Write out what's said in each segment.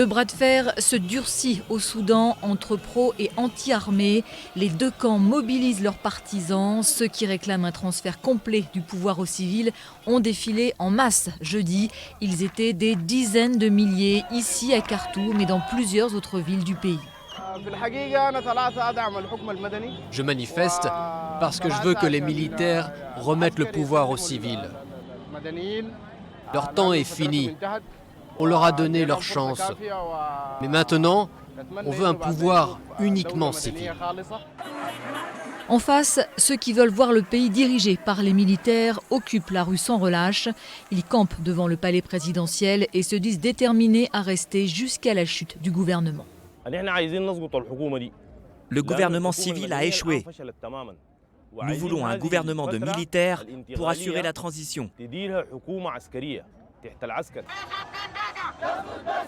Le bras de fer se durcit au Soudan entre pro et anti-armée. Les deux camps mobilisent leurs partisans. Ceux qui réclament un transfert complet du pouvoir aux civils ont défilé en masse jeudi. Ils étaient des dizaines de milliers ici à Khartoum et dans plusieurs autres villes du pays. Je manifeste parce que je veux que les militaires remettent le pouvoir aux civils. Leur temps est fini. On leur a donné leur chance. Mais maintenant, on veut un pouvoir uniquement civil. En face, ceux qui veulent voir le pays dirigé par les militaires occupent la rue sans relâche. Ils campent devant le palais présidentiel et se disent déterminés à rester jusqu'à la chute du gouvernement. Le gouvernement civil a échoué. Nous voulons un gouvernement de militaires pour assurer la transition.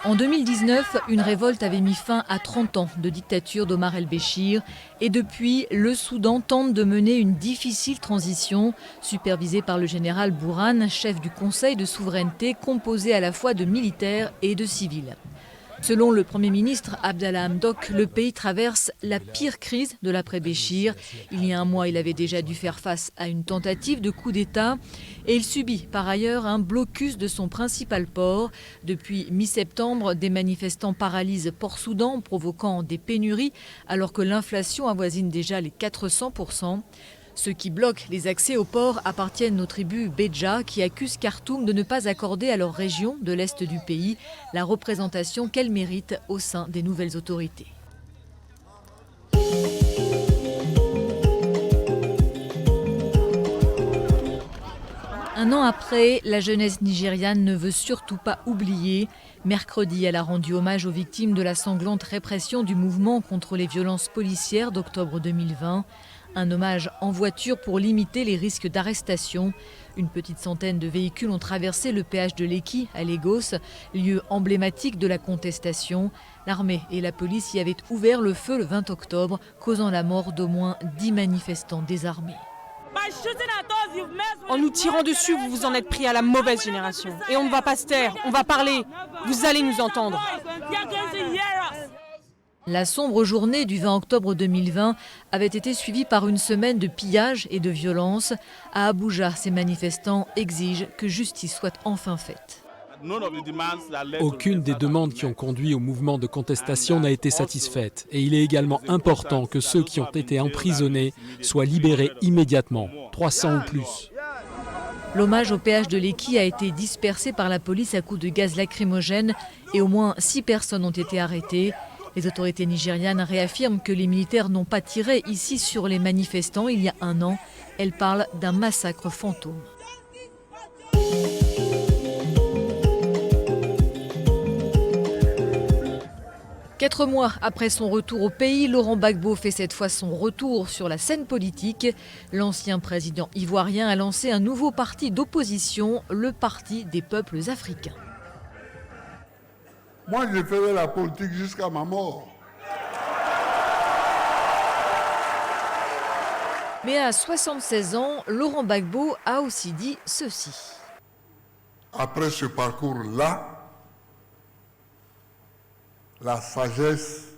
En 2019, une révolte avait mis fin à 30 ans de dictature d'Omar el-Béchir. Et depuis, le Soudan tente de mener une difficile transition, supervisée par le général Bourhan, chef du Conseil de souveraineté composé à la fois de militaires et de civils. Selon le Premier ministre Abdallah Hamdok, le pays traverse la pire crise de l'après-Béchir. Il y a un mois, il avait déjà dû faire face à une tentative de coup d'État et il subit par ailleurs un blocus de son principal port. Depuis mi-septembre, des manifestants paralysent Port-Soudan, provoquant des pénuries alors que l'inflation avoisine déjà les 400%. Ceux qui bloquent les accès au port appartiennent aux tribus Béja qui accusent Khartoum de ne pas accorder à leur région de l'est du pays la représentation qu'elle mérite au sein des nouvelles autorités. Un an après, la jeunesse nigériane ne veut surtout pas oublier. Mercredi, elle a rendu hommage aux victimes de la sanglante répression du mouvement contre les violences policières d'octobre 2020. Un hommage en voiture pour limiter les risques d'arrestation. Une petite centaine de véhicules ont traversé le péage de Lekki à Lagos, lieu emblématique de la contestation. L'armée et la police y avaient ouvert le feu le 20 octobre, causant la mort d'au moins 10 manifestants désarmés. En nous tirant dessus, vous vous en êtes pris à la mauvaise génération. Et on ne va pas se taire, on va parler. Vous allez nous entendre. La sombre journée du 20 octobre 2020 avait été suivie par une semaine de pillage et de violence. À Abuja, ces manifestants exigent que justice soit enfin faite. Aucune des demandes qui ont conduit au mouvement de contestation n'a été satisfaite. Et il est également important que ceux qui ont été emprisonnés soient libérés immédiatement, 300 ou plus. L'hommage au péage de Lekki a été dispersé par la police à coups de gaz lacrymogène et au moins 6 personnes ont été arrêtées. Les autorités nigérianes réaffirment que les militaires n'ont pas tiré ici sur les manifestants il y a un an. Elles parlent d'un massacre fantôme. Quatre mois après son retour au pays, Laurent Gbagbo fait cette fois son retour sur la scène politique. L'ancien président ivoirien a lancé un nouveau parti d'opposition, le Parti des peuples africains. Moi, je ferai la politique jusqu'à ma mort. Mais à 76 ans, Laurent Gbagbo a aussi dit ceci. Après ce parcours-là, la sagesse,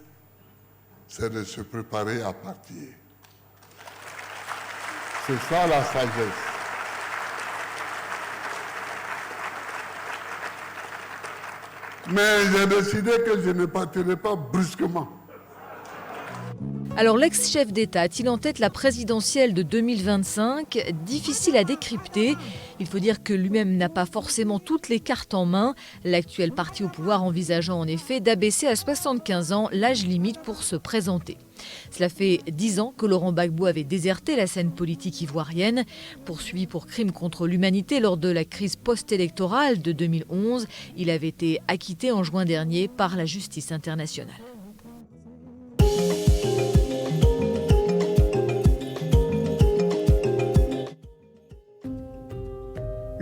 c'est de se préparer à partir. C'est ça la sagesse. Mais j'ai décidé que je ne partirai pas brusquement. Alors l'ex-chef d'État a-t-il en tête la présidentielle de 2025 ? Difficile à décrypter. Il faut dire que lui-même n'a pas forcément toutes les cartes en main. L'actuel parti au pouvoir envisageant en effet d'abaisser à 75 ans l'âge limite pour se présenter. Cela fait 10 ans que Laurent Gbagbo avait déserté la scène politique ivoirienne. Poursuivi pour crimes contre l'humanité lors de la crise post-électorale de 2011, il avait été acquitté en juin dernier par la justice internationale.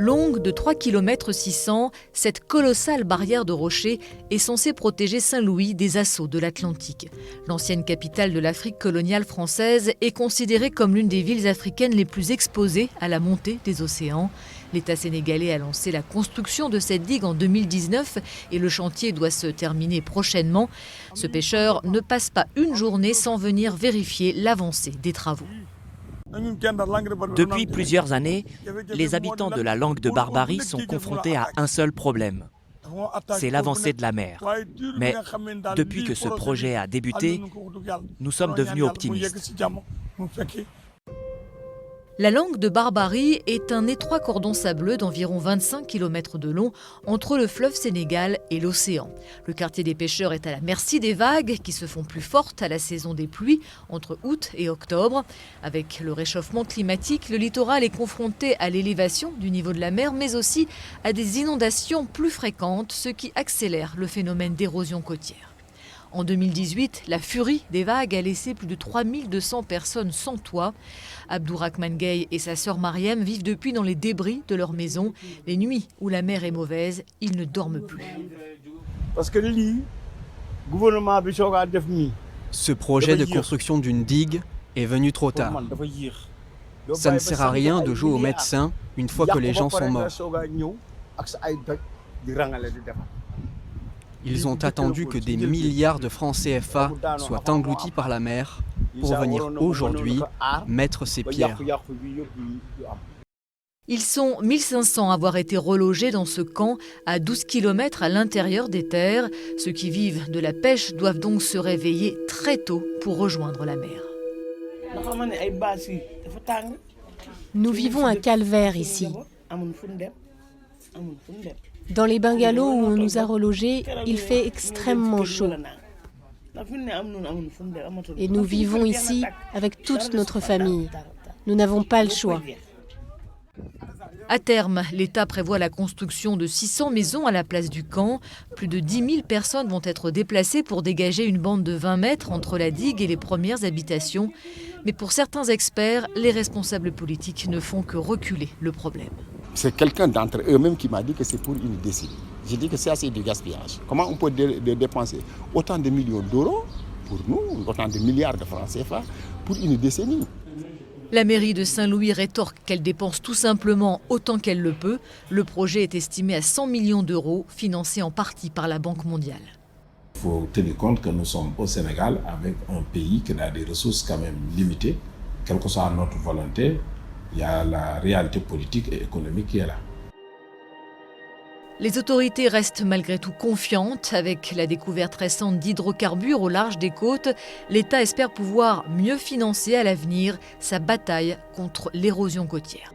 Longue de 3 km 600, cette colossale barrière de rochers est censée protéger Saint-Louis des assauts de l'Atlantique. L'ancienne capitale de l'Afrique coloniale française est considérée comme l'une des villes africaines les plus exposées à la montée des océans. L'État sénégalais a lancé la construction de cette digue en 2019 et le chantier doit se terminer prochainement. Ce pêcheur ne passe pas une journée sans venir vérifier l'avancée des travaux. Depuis plusieurs années, les habitants de la Langue de Barbarie sont confrontés à un seul problème. C'est l'avancée de la mer. Mais depuis que ce projet a débuté, nous sommes devenus optimistes. La Langue de Barbarie est un étroit cordon sableux d'environ 25 km de long entre le fleuve Sénégal et l'océan. Le quartier des pêcheurs est à la merci des vagues qui se font plus fortes à la saison des pluies entre août et octobre. Avec le réchauffement climatique, le littoral est confronté à l'élévation du niveau de la mer, mais aussi à des inondations plus fréquentes, ce qui accélère le phénomène d'érosion côtière. En 2018, la furie des vagues a laissé plus de 3200 personnes sans toit. Abdourahmane Gueye et sa sœur Mariam vivent depuis dans les débris de leur maison. Les nuits où la mer est mauvaise, ils ne dorment plus. Ce projet de construction d'une digue est venu trop tard. Ça ne sert à rien de jouer au médecin une fois que les gens sont morts. Ils ont attendu que des milliards de francs CFA soient engloutis par la mer pour venir aujourd'hui mettre ces pierres. Ils sont 1500 à avoir été relogés dans ce camp à 12 km à l'intérieur des terres. Ceux qui vivent de la pêche doivent donc se réveiller très tôt pour rejoindre la mer. Nous vivons un calvaire ici. Dans les bungalows où on nous a relogés, il fait extrêmement chaud. Et nous vivons ici avec toute notre famille. Nous n'avons pas le choix. À terme, l'État prévoit la construction de 600 maisons à la place du camp. Plus de 10 000 personnes vont être déplacées pour dégager une bande de 20 mètres entre la digue et les premières habitations. Mais pour certains experts, les responsables politiques ne font que reculer le problème. C'est quelqu'un d'entre eux-mêmes qui m'a dit que c'est pour une décennie. J'ai dit que c'est assez de gaspillage. Comment on peut dépenser autant de millions d'euros pour nous, autant de milliards de francs CFA pour une décennie? La mairie de Saint-Louis rétorque qu'elle dépense tout simplement autant qu'elle le peut. Le projet est estimé à 100 millions d'euros, financé en partie par la Banque mondiale. Il faut tenir compte que nous sommes au Sénégal avec un pays qui a des ressources quand même limitées. Quelle que soit notre volonté, il y a la réalité politique et économique qui est là. Les autorités restent malgré tout confiantes. Avec la découverte récente d'hydrocarbures au large des côtes, l'État espère pouvoir mieux financer à l'avenir sa bataille contre l'érosion côtière.